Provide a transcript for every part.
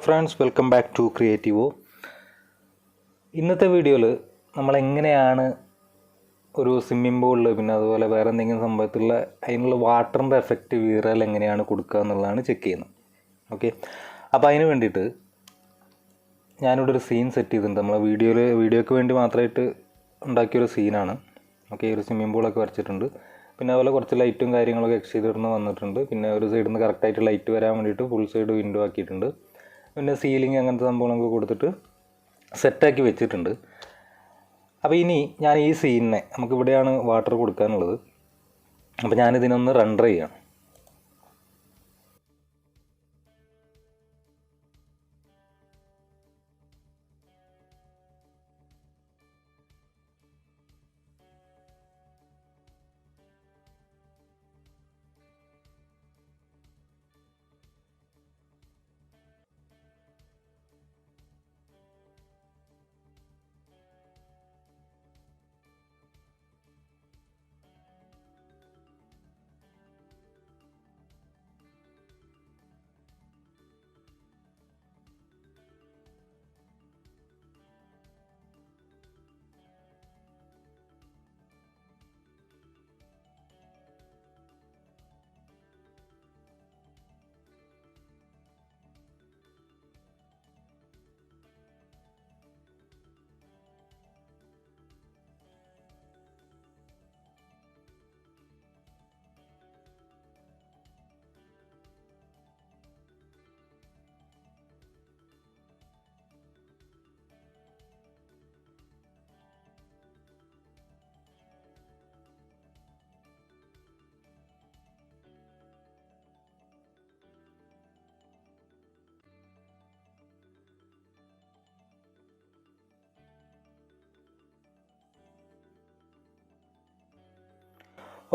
Friends, welcome back to Creativo. ഇന്നത്തെ വീഡിയോയിൽ നമ്മൾ എങ്ങനെയാണ് ഒരു സ്വിമ്മിംഗ് പൂളിൽ പിന്നെ അതുപോലെ വേറെ എന്തെങ്കിലും സംഭവത്തിലുള്ള അതിനുള്ള വാട്ടറിൻ്റെ എഫക്റ്റ് വീറൽ എങ്ങനെയാണ് കൊടുക്കുക എന്നുള്ളതാണ് ചെക്ക് ചെയ്യുന്നത്. ഓക്കെ, അപ്പോൾ അതിന് വേണ്ടിയിട്ട് ഞാനിവിടെ ഒരു സീൻ സെറ്റ് ചെയ്തിട്ടുണ്ട്. നമ്മളെ വീഡിയോയ്ക്ക് വേണ്ടി മാത്രമായിട്ട് ഉണ്ടാക്കിയൊരു സീനാണ്. ഓക്കെ, ഒരു സ്വിമ്മിംഗ് പൂളൊക്കെ വരച്ചിട്ടുണ്ട്. പിന്നെ അതുപോലെ കുറച്ച് ലൈറ്റും കാര്യങ്ങളൊക്കെ എക്സ്റ്റീരിയറിൽ വന്നിട്ടുണ്ട്. പിന്നെ ഒരു സൈഡിൽ നിന്ന് കറക്റ്റായിട്ട് ലൈറ്റ് വരാൻ വേണ്ടിയിട്ട് ഫുൾ സൈഡ് വിൻഡോ ആക്കിയിട്ടുണ്ട്. പിന്നെ സീലിംഗ് അങ്ങനത്തെ സംഭവങ്ങളൊക്കെ കൊടുത്തിട്ട് സെറ്റാക്കി വെച്ചിട്ടുണ്ട്. അപ്പോൾ ഇനി ഞാൻ ഈ സീനിനെ നമുക്കിവിടെയാണ് വാട്ടർ കൊടുക്കാനുള്ളത്. അപ്പോൾ ഞാനിതിനൊന്ന് റണ്ടർ ചെയ്യണം.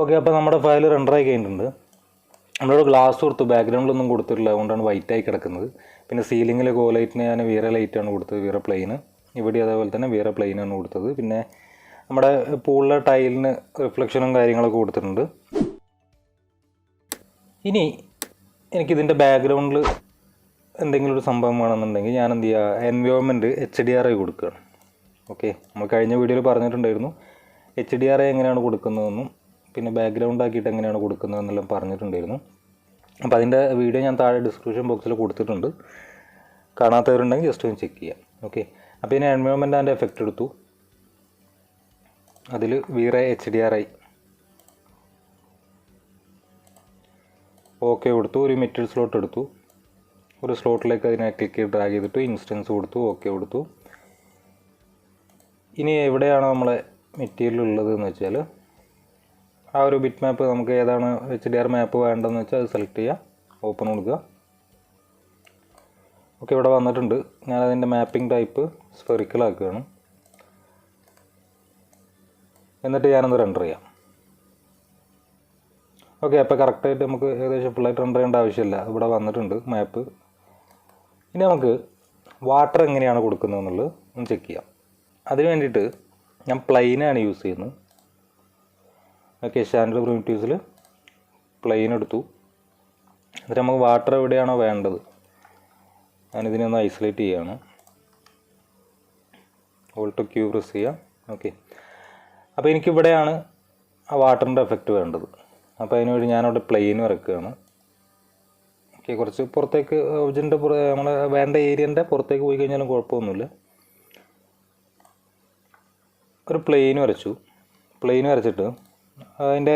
ഓക്കെ, അപ്പോൾ നമ്മുടെ ഫയൽ റെൻഡറായി കഴിഞ്ഞിട്ടുണ്ട്. നമ്മളോട് ഗ്ലാസ് കൊടുത്തു, ബാക്ക്ഗ്രൗണ്ടിലൊന്നും കൊടുത്തിട്ടില്ല, അതുകൊണ്ടാണ് വൈറ്റായി കിടക്കുന്നത്. പിന്നെ സീലിങ്ങിൽ ലൈറ്റിന് ഞാൻ വീറ ലൈറ്റാണ് കൊടുത്തത്, വീറ പ്ലെയിന്. ഇവിടെ അതേപോലെ തന്നെ വീറ പ്ലെയിനാണ് കൊടുത്തത്. പിന്നെ നമ്മുടെ പൂളിലെ ടൈലിന് റിഫ്ലക്ഷനും കാര്യങ്ങളൊക്കെ കൊടുത്തിട്ടുണ്ട്. ഇനി എനിക്കിതിൻ്റെ ബാക്ക്ഗ്രൗണ്ടിൽ എന്തെങ്കിലും ഒരു സംഭവം വേണമെന്നുണ്ടെങ്കിൽ ഞാൻ എന്ത് ചെയ്യുക, എൻവയോൺമെൻറ്റ് HDRI കൊടുക്കുകയാണ്. ഓക്കെ, നമ്മൾ കഴിഞ്ഞ വീഡിയോയിൽ പറഞ്ഞിട്ടുണ്ടായിരുന്നു HDRI എങ്ങനെയാണ് കൊടുക്കുന്നതെന്നും പിന്നെ ബാക്ക്ഗ്രൗണ്ട് ആക്കിയിട്ട് എങ്ങനെയാണ് കൊടുക്കുന്നതെന്നെല്ലാം പറഞ്ഞിട്ടുണ്ടായിരുന്നു. അപ്പോൾ അതിൻ്റെ വീഡിയോ ഞാൻ താഴെ ഡിസ്ക്രിപ്ഷൻ ബോക്സിൽ കൊടുത്തിട്ടുണ്ട്. കാണാത്തവരുണ്ടെങ്കിൽ ജസ്റ്റ് ഒന്ന് ചെക്ക് ചെയ്യാം. ഓക്കെ, അപ്പോൾ ഇതിന് എൻവയോൺമെൻറ്റ് ആൻഡ് എഫക്റ്റ് എടുത്തു. അതിൽ vray HDRI ഓക്കെ കൊടുത്തു. ഒരു മെറ്റീരിയൽ സ്ലോട്ട് എടുത്തു. ഒരു സ്ലോട്ടിലേക്ക് അതിനെ ക്ലിക്ക് ചെയ്ത് ഡ്രാഗ് ചെയ്തിട്ട് ഇൻസ്റ്റൻസ് കൊടുത്തു, ഓക്കെ കൊടുത്തു. ഇനി എവിടെയാണോ നമ്മളെ മെറ്റീരിയൽ ഉള്ളത് എന്ന് വെച്ചാൽ ആ ഒരു ബിറ്റ് മാപ്പ് നമുക്ക് ഏതാണ് HDR മാപ്പ് വേണ്ടതെന്ന് വെച്ചാൽ അത് സെലക്ട് ചെയ്യുക, ഓപ്പൺ കൊടുക്കുക. ഓക്കെ, ഇവിടെ വന്നിട്ടുണ്ട്. ഞാനതിൻ്റെ മാപ്പിംഗ് ടൈപ്പ് സ്ഫെറിക്കൽ ആക്കുകയാണ്. എന്നിട്ട് ഞാനൊന്ന് റെൻഡർ ചെയ്യാം. ഓക്കെ, അപ്പോൾ കറക്റ്റായിട്ട് നമുക്ക് ഏകദേശം ഫുള്ളായിട്ട് റെൻഡർ ചെയ്യേണ്ട ആവശ്യമില്ല. ഇവിടെ വന്നിട്ടുണ്ട് മാപ്പ്. ഇനി നമുക്ക് വാട്ടർ എങ്ങനെയാണ് കൊടുക്കുന്നതെന്നുള്ളത് ഒന്ന് ചെക്ക് ചെയ്യാം. അതിന് വേണ്ടിയിട്ട് ഞാൻ പ്ലെയിനാണ് യൂസ് ചെയ്യുന്നത്. ഓക്കെ, സ്റ്റാൻഡേർഡ് പ്രിമിറ്റീവ്സിൽ പ്ലെയിൻ എടുത്തു. എന്നിട്ട് നമുക്ക് വാട്ടർ എവിടെയാണോ വേണ്ടത് ഞാനിതിനെ ഒന്ന് ഐസൊലേറ്റ് ചെയ്യുകയാണ്. ഓൾട്ട് Q പ്രസ് ചെയ്യാം. ഓക്കെ, അപ്പോൾ എനിക്കിവിടെയാണ് ആ വാട്ടറിൻ്റെ എഫക്റ്റ് വേണ്ടത്. അപ്പോൾ അതിനുവേണ്ടി ഞാനവിടെ പ്ലെയിൻ വരയ്ക്കുകയാണ്. ഓക്കെ, കുറച്ച് പുറത്തേക്ക് ഒബ്ജക്റ്റിൻ്റെ നമ്മളെ വേണ്ട ഏരിയൻ്റെ പുറത്തേക്ക് പോയി കഴിഞ്ഞാലും കുഴപ്പമൊന്നുമില്ല. ഒരു പ്ലെയിൻ വരച്ചു. പ്ലെയിൻ വരച്ചിട്ട് അതിൻ്റെ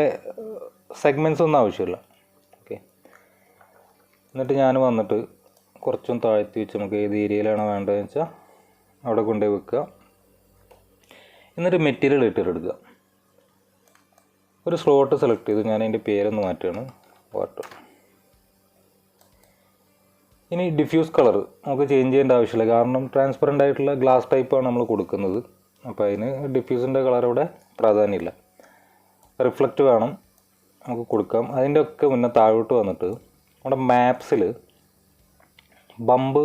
സെഗ്മെൻറ്റ്സ് ഒന്നും ആവശ്യമില്ല. ഓക്കെ, എന്നിട്ട് ഞാൻ വന്നിട്ട് കുറച്ചൊന്ന് താഴ്ത്തി വെച്ച് നമുക്ക് ഏത് ഏരിയയിലാണോ വേണ്ടതെന്ന് വെച്ചാൽ അവിടെ കൊണ്ടുപോയി വെക്കുക. എന്നിട്ട് മെറ്റീരിയൽ ഇട്ടെടുക്കുക. ഒരു സ്ലോട്ട് സെലക്ട് ചെയ്ത് ഞാൻ അതിൻ്റെ പേരൊന്ന് മാറ്റുകയാണ്, വാട്ടർ. ഇനി ഡിഫ്യൂസ് കളർ നമുക്ക് ചേഞ്ച് ചെയ്യേണ്ട ആവശ്യമില്ല, കാരണം ട്രാൻസ്പെറൻ്റ് ആയിട്ടുള്ള ഗ്ലാസ് ടൈപ്പാണ് നമ്മൾ കൊടുക്കുന്നത്. അപ്പോൾ അതിന് ഡിഫ്യൂസിൻ്റെ കളർ ഇവിടെ പ്രാധാന്യമില്ല. റിഫ്ലക്റ്റ് വേണം നമുക്ക് കൊടുക്കാം. അതിൻ്റെ ഒക്കെ മുന്നേ താഴോട്ട് വന്നിട്ട് നമ്മുടെ മാപ്സിൽ ബമ്പ്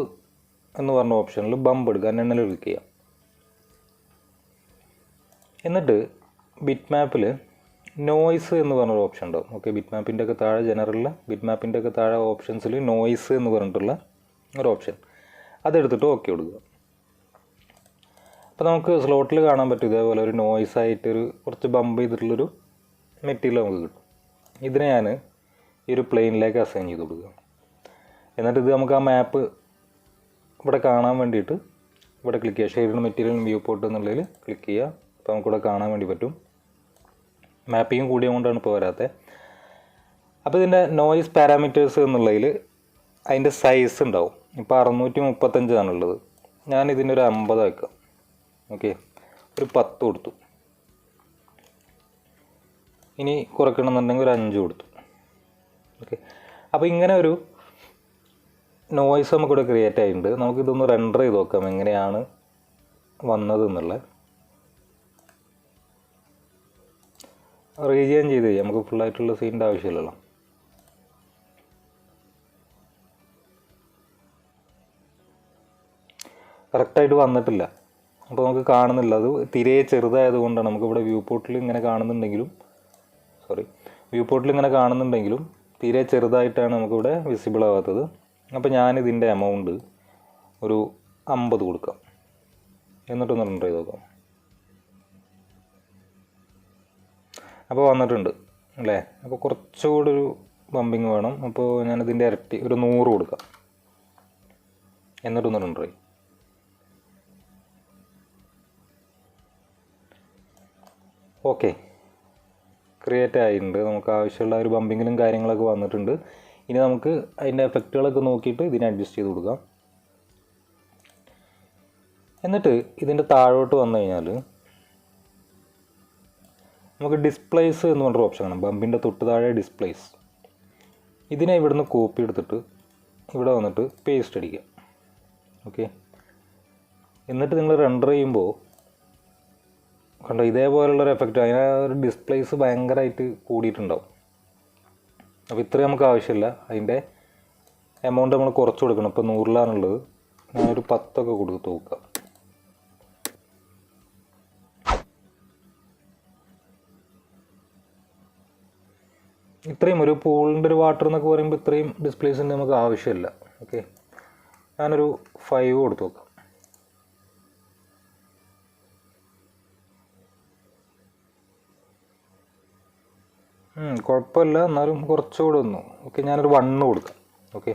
എന്ന് പറഞ്ഞ ഓപ്ഷനിൽ ബമ്പ് എടുക്കുക, എണ്ണൽ ക്ലിക്ക് ചെയ്യാം. എന്നിട്ട് ബിറ്റ് മാപ്പിൽ നോയ്സ് എന്ന് പറഞ്ഞൊരു ഓപ്ഷൻ ഉണ്ടാവും. ഓക്കെ, ബിറ്റ് മാപ്പിൻ്റെ ഒക്കെ താഴെ ജനറലിൽ ബിറ്റ് മാപ്പിൻ്റെ ഒക്കെ താഴെ ഓപ്ഷൻസിൽ നോയ്സ് എന്ന് പറഞ്ഞിട്ടുള്ള ഒരു ഓപ്ഷൻ, അതെടുത്തിട്ട് ഓക്കെ കൊടുക്കുക. അപ്പോൾ നമുക്ക് സ്ലോട്ടിൽ കാണാൻ പറ്റും ഇതേപോലെ ഒരു നോയ്സ് ആയിട്ടൊരു കുറച്ച് ബമ്പ് ചെയ്തിട്ടുള്ളൊരു മെറ്റീരിയൽ നമുക്ക് കിട്ടും. ഇതിനെ ഞാൻ ഈ ഒരു പ്ലെയിനിലേക്ക് അസൈൻ ചെയ്ത് കൊടുക്കുക. എന്നിട്ട് ഇത് നമുക്ക് ആ മാപ്പ് ഇവിടെ കാണാൻ വേണ്ടിയിട്ട് ഇവിടെ ക്ലിക്ക് ചെയ്യുക. ഷെയ്ഡ് മെറ്റീരിയൽ വ്യൂ പോർട്ട് എന്നുള്ളതിൽ ക്ലിക്ക് ചെയ്യുക. അപ്പോൾ നമുക്കിവിടെ കാണാൻ വേണ്ടി പറ്റും. മാപ്പിങ് കൂടിയ കൊണ്ടാണ് ഇപ്പോൾ വരാത്തത്. അപ്പോൾ ഇതിൻ്റെ നോയ്സ് പാരാമീറ്റേഴ്സ് എന്നുള്ളതിൽ അതിൻ്റെ സൈസ് ഉണ്ടാവും. ഇപ്പോൾ 635 ഞാൻ ഇതിൻ്റെ ഒരു 50 വയ്ക്കാം. ഓക്കെ, ഒരു 10 കൊടുത്തു. ഇനി കുറയ്ക്കണമെന്നുണ്ടെങ്കിൽ ഒരു 5 കൊടുത്തു. ഓക്കെ, അപ്പോൾ ഇങ്ങനെ ഒരു നോയ്സ് നമുക്കിവിടെ ക്രിയേറ്റ് ആയിട്ടുണ്ട്. നമുക്കിതൊന്ന് റെൻഡർ ചെയ്ത് നോക്കാം എങ്ങനെയാണ് വന്നത് എന്നുള്ളത്. റീജിയൻ ചെയ്ത് ചെയ്യാം, നമുക്ക് ഫുള്ളായിട്ടുള്ള സീനിൻ്റെ ആവശ്യമില്ലല്ലോ. കറക്റ്റായിട്ട് വന്നിട്ടില്ല, അപ്പോൾ നമുക്ക് കാണുന്നില്ല. അത് തിരെ ചെറുതായതുകൊണ്ടാണ്. നമുക്കിവിടെ വ്യൂ പോർട്ടിൽ ഇങ്ങനെ കാണുന്നുണ്ടെങ്കിലും തീരെ ചെറുതായിട്ടാണ് നമുക്കിവിടെ വിസിബിൾ ആവാത്തത്. അപ്പോൾ ഞാനിതിൻ്റെ എമൗണ്ട് ഒരു 50 കൊടുക്കാം. എന്നിട്ടൊന്ന് റെൻഡർ ചെയ്ത് നോക്കാം. അപ്പോൾ വന്നിട്ടുണ്ട് അല്ലേ. അപ്പോൾ കുറച്ചുകൂടി ഒരു ബമ്പിങ് വേണം. അപ്പോൾ ഞാനിതിൻ്റെ ഇരട്ടി ഒരു 100 കൊടുക്കാം. എന്നിട്ടൊന്ന് റെൻഡർ ചെയ്യും. ഓക്കെ, ക്രിയേറ്റ് ആയിട്ടുണ്ട്. നമുക്ക് ആവശ്യമുള്ള ഒരു ബമ്പിങ്ങിലും കാര്യങ്ങളൊക്കെ വന്നിട്ടുണ്ട്. ഇനി നമുക്ക് അതിൻ്റെ എഫക്റ്റുകളൊക്കെ നോക്കിയിട്ട് ഇതിനെ അഡ്ജസ്റ്റ് ചെയ്ത് കൊടുക്കാം. എന്നിട്ട് ഇതിൻ്റെ താഴോട്ട് വന്നു കഴിഞ്ഞാൽ നമുക്ക് ഡിസ്പ്ലേസ് എന്ന് പറഞ്ഞൊരു ഓപ്ഷൻ കാണാം. ബമ്പിൻ്റെ തൊട്ട് താഴെ ഡിസ്പ്ലേസ്. ഇതിനെ ഇവിടുന്ന് കോപ്പി എടുത്തിട്ട് ഇവിടെ വന്നിട്ട് പേസ്റ്റ് അടിക്കുക. ഓക്കെ, എന്നിട്ട് നിങ്ങൾ റെൻഡർ ചെയ്യുമ്പോൾ കണ്ടോ ഇതേപോലുള്ളൊരു എഫക്റ്റ്. അതിന് ഒരു ഡിസ്പ്ലേസ് ഭയങ്കരമായിട്ട് കൂടിയിട്ടുണ്ടാവും. അപ്പോൾ ഇത്രയും നമുക്ക് ആവശ്യമില്ല. അതിൻ്റെ എമൗണ്ട് നമ്മൾ കുറച്ച് കൊടുക്കണം. ഇപ്പോൾ 100 ഞാനൊരു 10 കൊടുത്ത് നോക്കാം. ഇത്രയും ഒരു പൂളിൻ്റെ ഒരു വാട്ടർ എന്നൊക്കെ പറയുമ്പോൾ ഇത്രയും ഡിസ്പ്ലേസിൻ്റെ നമുക്ക് ആവശ്യമില്ല. ഓക്കെ, ഞാനൊരു 5 കൊടുത്ത് നോക്കാം. കുഴപ്പമില്ല, എന്നാലും കുറച്ചുകൂടെ ഒന്നു. ഓക്കെ, ഞാനൊരു 1 കൊടുക്കാം. ഓക്കെ,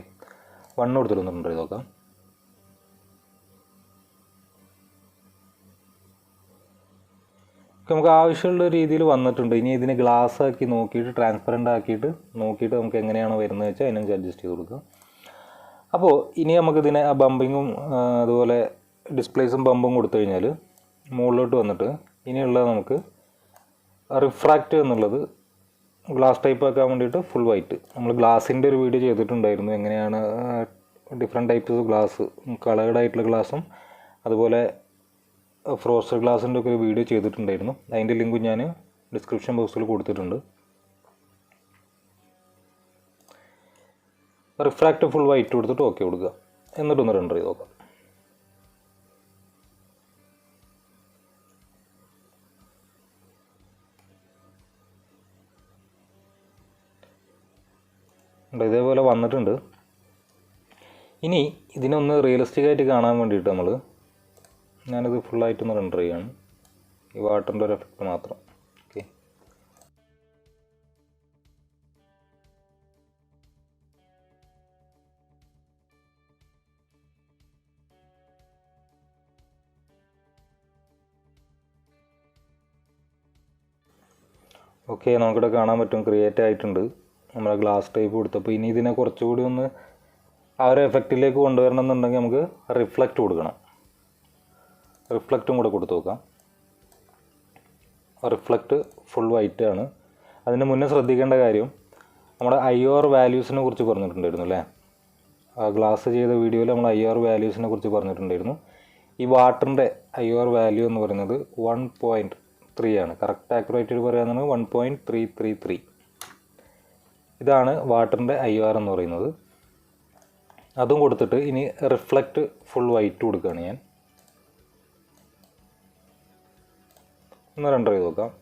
1 കൊടുത്തിട്ടൊന്ന് റെൻഡർ ചെയ്ത് നോക്കാം. നമുക്ക് ആവശ്യമുള്ള രീതിയിൽ വന്നിട്ടുണ്ട്. ഇനി ഇതിന് ഗ്ലാസ് ആക്കി നോക്കിയിട്ട് ട്രാൻസ്പെറൻ്റ് ആക്കിയിട്ട് നോക്കിയിട്ട് നമുക്ക് എങ്ങനെയാണോ വരുന്നത് വെച്ചാൽ അതിനനുസരിച്ച് അഡ്ജസ്റ്റ് ചെയ്ത് കൊടുക്കുക. അപ്പോൾ ഇനി നമുക്കിതിനെ ആ ബമ്പിങ്ങും അതുപോലെ ഡിസ്പ്ലേസും ബമ്പും കൊടുത്തു കഴിഞ്ഞാൽ മുകളിലോട്ട് വന്നിട്ട് ഇനിയുള്ളത് നമുക്ക് റിഫ്രാക്റ്റ് എന്നുള്ളത് ഗ്ലാസ് ടൈപ്പ് ആക്കാൻ വേണ്ടിയിട്ട് ഫുൾ വൈറ്റ്. നമ്മൾ ഗ്ലാസിൻ്റെ ഒരു വീഡിയോ ചെയ്തിട്ടുണ്ടായിരുന്നു. എങ്ങനെയാണ് different types of glass, coloured ആയിട്ടുള്ള ഗ്ലാസും അതുപോലെ ഫ്രോസ്റ്റഡ് ഗ്ലാസിൻ്റെ ഒക്കെ ഒരു വീഡിയോ ചെയ്തിട്ടുണ്ടായിരുന്നു. അതിൻ്റെ ലിങ്ക് ഞാൻ ഡിസ്ക്രിപ്ഷൻ ബോക്സിൽ കൊടുത്തിട്ടുണ്ട്. റിഫ്രാക്റ്റ് ഫുൾ വൈറ്റ് കൊടുത്തിട്ട് ഓക്കെ കൊടുക്കുക. എന്നിട്ടൊന്ന് റെൻഡർ ചെയ്ത് നോക്കാം. ഇതേപോലെ വന്നിട്ടുണ്ട്. ഇനി ഇതിനൊന്ന് റിയലിസ്റ്റിക് ആയിട്ട് കാണാൻ വേണ്ടിയിട്ട് ഞാനിത് ഫുള്ളായിട്ടൊന്ന് റെൻഡർ ചെയ്യുകയാണ്. ഈ വാട്ടറിൻ്റെ ഒരു എഫക്റ്റ് മാത്രം. ഓക്കെ, ഓക്കെ, നമുക്കിവിടെ കാണാൻ പറ്റും ക്രിയേറ്റ് ആയിട്ടുണ്ട്. നമ്മുടെ ഗ്ലാസ് ടൈപ്പ് കൊടുത്തപ്പോൾ ഇനി ഇതിനെ കുറച്ചുകൂടി ഒന്ന് ആ ഒരു എഫക്റ്റിലേക്ക് കൊണ്ടുവരണം എന്നുണ്ടെങ്കിൽ നമുക്ക് റിഫ്ലക്റ്റ് കൊടുക്കണം. റിഫ്ലക്റ്റും കൂടെ കൊടുത്തു നോക്കാം. റിഫ്ലക്റ്റ് ഫുൾ വൈറ്റ് ആണ്. അതിന് മുന്നേ ശ്രദ്ധിക്കേണ്ട കാര്യം, നമ്മുടെ IR വാല്യൂസിനെ കുറിച്ച് പറഞ്ഞിട്ടുണ്ടായിരുന്നു അല്ലേ. ഗ്ലാസ് ചെയ്ത വീഡിയോയിൽ നമ്മൾ IR വാല്യൂസിനെ കുറിച്ച് പറഞ്ഞിട്ടുണ്ടായിരുന്നു. ഈ വാട്ടറിൻ്റെ IR വാല്യൂ എന്ന് പറയുന്നത് 1.3 ആണ്. കറക്റ്റ് ആക്യുറേറ്റ് പറയുകയാണെന്നുണ്ടെങ്കിൽ 1.333. ഇതാണ് വാട്ടറിൻ്റെ IR എന്ന് പറയുന്നത്. അതും കൊടുത്തിട്ട് ഇനി റിഫ്ലക്റ്റ് ഫുൾ വൈറ്റ് കൊടുക്കുകയാണ് ഞാൻ. ഒന്ന് റെൻഡർ ചെയ്ത് നോക്കാം.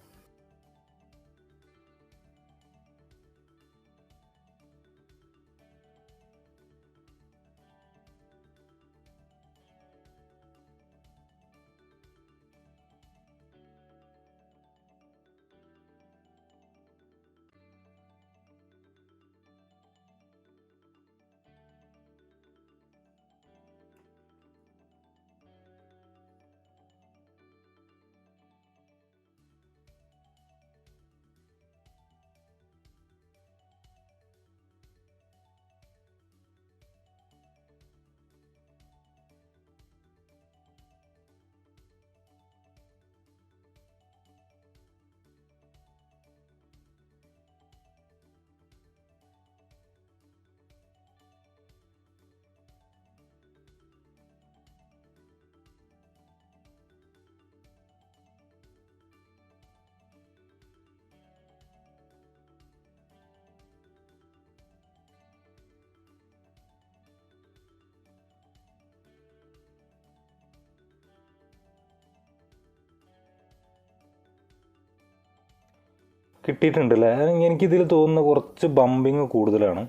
കിട്ടിയിട്ടുണ്ടല്ലേ. എനിക്കിതിൽ തോന്നുന്ന കുറച്ച് ബമ്പിങ് കൂടുതലാണ്.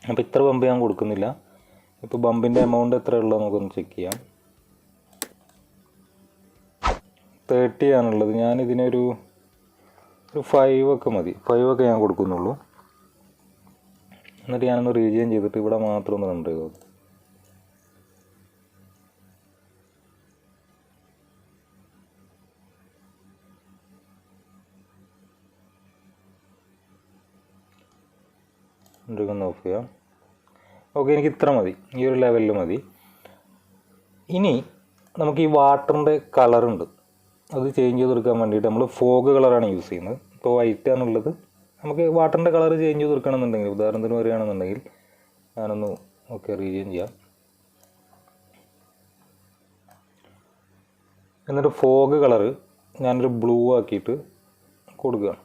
അപ്പോൾ ഇത്ര ബമ്പ് ഞാൻ കൊടുക്കുന്നില്ല. ഇപ്പോൾ ബമ്പിൻ്റെ എമൗണ്ട് എത്ര ഉള്ളത് നമുക്കൊന്ന് ചെക്ക് ചെയ്യാം. 30 ആണുള്ളത്. ഞാനിതിനൊരു 5 ഒക്കെ മതി. 5 ഒക്കെ ഞാൻ കൊടുക്കുന്നുള്ളൂ. എന്നിട്ട് ഞാനൊന്ന് റീജിയൻ ചെയ്തിട്ട് ഇവിടെ മാത്രം ഒന്ന് റെൻഡർ ചെയ്തു. ഒന്ന് ഓഫ് ചെയ്യാം. ഓക്കെ, എനിക്ക് ഇത്ര മതി. ഈ ഒരു ലെവലിൽ മതി. ഇനി നമുക്ക് ഈ വാട്ടറിൻ്റെ കളറുണ്ട്, അത് ചേഞ്ച് ചെയ്ത് കൊടുക്കാൻ വേണ്ടിയിട്ട് നമ്മൾ ഫോഗ് കളറാണ് യൂസ് ചെയ്യുന്നത്. ഇപ്പോൾ വൈറ്റ് ആണുള്ളത്. നമുക്ക് വാട്ടറിൻ്റെ കളർ ചേഞ്ച് ചെയ്ത് കൊടുക്കണമെന്നുണ്ടെങ്കിൽ, ഉദാഹരണത്തിന് പറയുകയാണെന്നുണ്ടെങ്കിൽ ഞാനൊന്ന് റീജിയൻ ചെയ്യാം. എന്നിട്ട് ഫോഗ് കളറ് ഞാനൊരു ബ്ലൂ ആക്കിയിട്ട് കൊടുക്കുകയാണ്.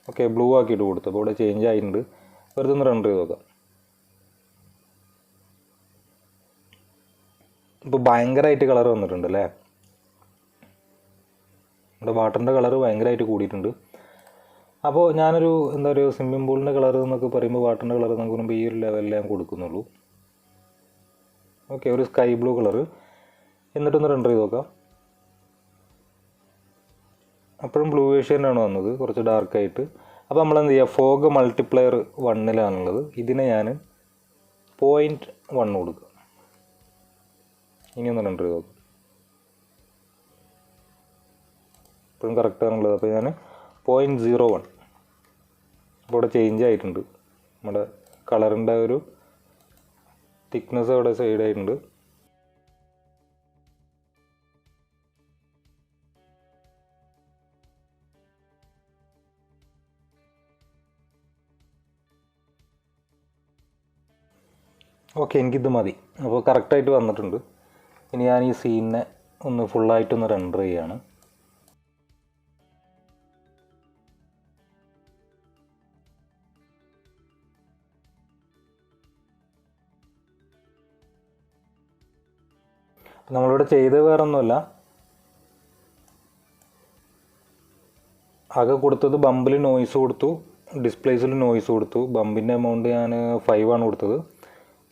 ഓക്കെ, ബ്ലൂ ആക്കിയിട്ട് കൊടുത്തു. അപ്പോൾ ഇവിടെ ചേഞ്ച് ആയിട്ടുണ്ട്. വെറുതെ ഒന്ന് റെൻഡർ ചെയ്ത് നോക്കാം. ഇപ്പോൾ ഭയങ്കരമായിട്ട് കളർ വന്നിട്ടുണ്ട് അല്ലേ. ഇവിടെ വാട്ടറിൻ്റെ കളർ ഭയങ്കരമായിട്ട് കൂടിയിട്ടുണ്ട്. അപ്പോൾ ഞാനൊരു സ്വിമ്മിംഗ് പൂളിൻ്റെ കളർ എന്നൊക്കെ പറയുമ്പോൾ വാട്ടറിൻ്റെ കളർ നമുക്ക് പറയുമ്പോൾ ഈ ഒരു ലെവലിൽ ഞാൻ കൊടുക്കുന്നുള്ളൂ. ഓക്കെ, ഒരു സ്കൈ ബ്ലൂ കളറ്. എന്നിട്ടൊന്ന് റെൻഡർ ചെയ്ത് നോക്കാം. അപ്പോഴും ബ്ലൂ തന്നെയാണ് വന്നത്, കുറച്ച് ഡാർക്കായിട്ട്. അപ്പോൾ നമ്മൾ എന്ത് ചെയ്യുക, ഫോഗ് മൾട്ടിപ്ലയർ 1 ഇതിനെ ഞാൻ 0.1 കൊടുക്കുക. ഇനി ഒന്ന് റെൻഡർ ചെയ്ത് നോക്കാം. ഇപ്പോഴും കറക്റ്റാണുള്ളത്. അപ്പോൾ ഞാൻ 0.01. അപ്പോൾ ഇവിടെ ചേഞ്ച് ആയിട്ടുണ്ട്. നമ്മുടെ കളറിൻ്റെ ഒരു തിക്നെസ് അവിടെ സൈഡായിട്ടുണ്ട്. ഓക്കെ, എനിക്കിത് മതി. അപ്പോൾ കറക്റ്റായിട്ട് വന്നിട്ടുണ്ട്. ഇനി ഞാൻ ഈ സീനിനെ ഒന്ന് ഫുള്ളായിട്ടൊന്ന് റെൻഡർ ചെയ്യുകയാണ്. നമ്മളിവിടെ ചെയ്ത് വേറെ ഒന്നുമല്ല, ആകെ കൊടുത്തത് ബമ്പിൽ നോയ്സ് കൊടുത്തു, ഡിസ്പ്ലേസിൽ നോയ്സ് കൊടുത്തു. ബമ്പിൻ്റെ എമൗണ്ട് ഞാൻ 5 ആണ് കൊടുത്തത്.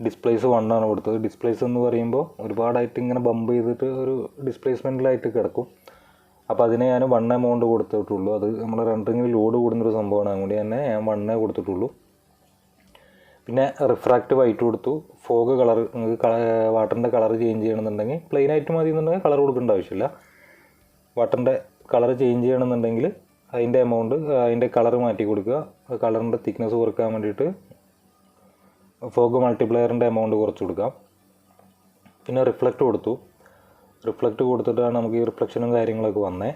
ഡിസ്പ്ലേസ് 1 ആണ് കൊടുത്തത്. ഡിസ്പ്ലേസ് എന്ന് പറയുമ്പോൾ ഒരുപാടായിട്ട് ഇങ്ങനെ ബമ്പ് ചെയ്തിട്ട് ഒരു ഡിസ്പ്ലേസ്മെൻറ്റിലായിട്ട് കിടക്കും. അപ്പോൾ അതിനെ ഞാൻ 1 എമൗണ്ട് കൊടുത്തിട്ടുള്ളൂ. അത് നമ്മൾ റെൻഡറിങ്ങിൽ ലോഡ് കൂടുന്നൊരു സംഭവമാണ്. അതുകൊണ്ട് തന്നെ ഞാൻ 1 കൊടുത്തിട്ടുള്ളൂ. പിന്നെ റിഫ്രാക്റ്റ് വൈറ്റ് കൊടുത്തു. ഫോഗ് കളർ, നിങ്ങൾക്ക് വാട്ടറിൻ്റെ കളർ ചേഞ്ച് ചെയ്യണമെന്നുണ്ടെങ്കിൽ പ്ലെയിൻ ആയിട്ട് മതി എന്നുണ്ടെങ്കിൽ കളർ കൊടുക്കേണ്ട ആവശ്യമില്ല. വാട്ടറിൻ്റെ കളർ ചേഞ്ച് ചെയ്യണമെന്നുണ്ടെങ്കിൽ അതിൻ്റെ എമൗണ്ട്, അതിൻ്റെ കളർ മാറ്റി കൊടുക്കുക. കളറിൻ്റെ തിക്നെസ് കുറക്കാൻ വേണ്ടിയിട്ട് ഫോഗ് മൾട്ടിപ്ലയറിൻ്റെ എമൗണ്ട് കുറച്ച് കൊടുക്കാം. പിന്നെ റിഫ്ലക്റ്റ് കൊടുത്തു. റിഫ്ലക്റ്റ് കൊടുത്തിട്ടാണ് നമുക്ക് ഈ റിഫ്ലക്ഷനും കാര്യങ്ങളൊക്കെ വന്നേ.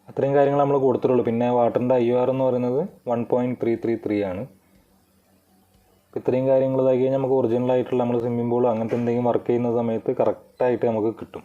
അത്രയും കാര്യങ്ങൾ നമ്മൾ കൊടുത്തിട്ടുള്ളൂ. പിന്നെ വാട്ടറിൻ്റെ IR എന്ന് പറയുന്നത് 1.333 ആണ്. ഇത്രയും കാര്യങ്ങൾ ഇതാക്കി കഴിഞ്ഞാൽ നമുക്ക് ഒറിജിനലായിട്ടുള്ള നമ്മൾ സ്വിമ്മിംഗ് പൂൾ അങ്ങനത്തെ എന്തെങ്കിലും വർക്ക് ചെയ്യുന്ന സമയത്ത് കറക്റ്റായിട്ട് നമുക്ക് കിട്ടും.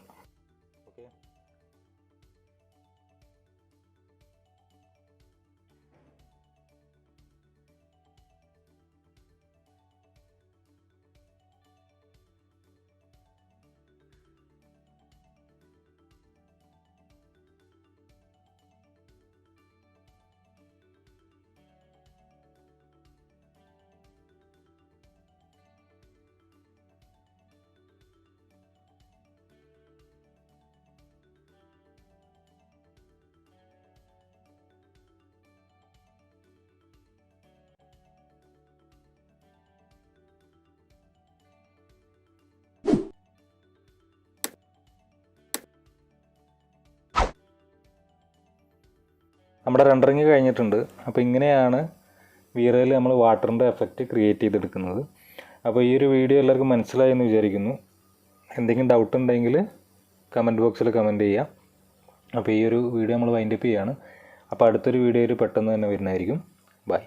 നമ്മുടെ റെൻഡറിങ് കഴിഞ്ഞിട്ടുണ്ട്. അപ്പോൾ ഇങ്ങനെയാണ് V-Rayയിൽ നമ്മൾ വാട്ടറിൻ്റെ എഫക്റ്റ് ക്രിയേറ്റ് ചെയ്തെടുക്കുന്നത്. അപ്പോൾ ഈ ഒരു വീഡിയോ എല്ലാവർക്കും മനസ്സിലായി എന്ന് വിചാരിക്കുന്നു. എന്തെങ്കിലും ഡൗട്ട് ഉണ്ടെങ്കിൽ കമൻറ്റ് ബോക്സിൽ കമൻറ്റ് ചെയ്യാം. അപ്പോൾ ഈ ഒരു വീഡിയോ നമ്മൾ വൈൻഡപ്പ് ചെയ്യുകയാണ്. അപ്പോൾ അടുത്തൊരു വീഡിയോയിൽ പെട്ടെന്ന് തന്നെ വരുന്നതായിരിക്കും. ബൈ.